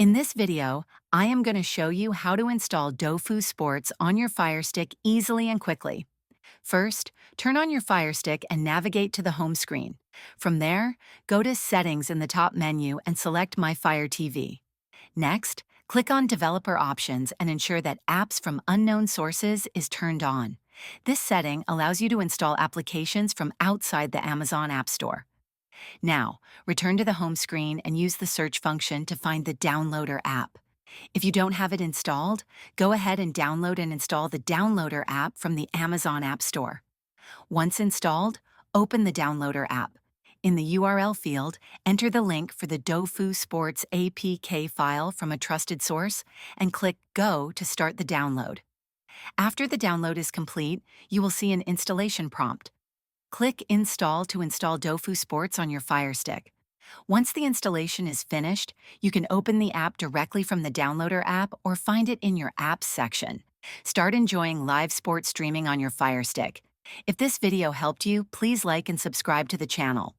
In this video, I am going to show you how to install Dofu Sports on your Firestick easily and quickly. First, turn on your Firestick and navigate to the home screen. From there, go to Settings in the top menu and select My Fire TV. Next, click on Developer Options and ensure that Apps from Unknown Sources is turned on. This setting allows you to install applications from outside the Amazon App Store. Now, return to the home screen and use the search function to find the Downloader app. If you don't have it installed, go ahead and download and install the Downloader app from the Amazon App Store. Once installed, open the Downloader app. In the URL field, enter the link for the Dofu Sports APK file from a trusted source and click Go to start the download. After the download is complete, you will see an installation prompt. Click Install to install Dofu Sports on your Firestick. Once the installation is finished, you can open the app directly from the Downloader app or find it in your Apps section. Start enjoying live sports streaming on your Firestick. If this video helped you, please like and subscribe to the channel.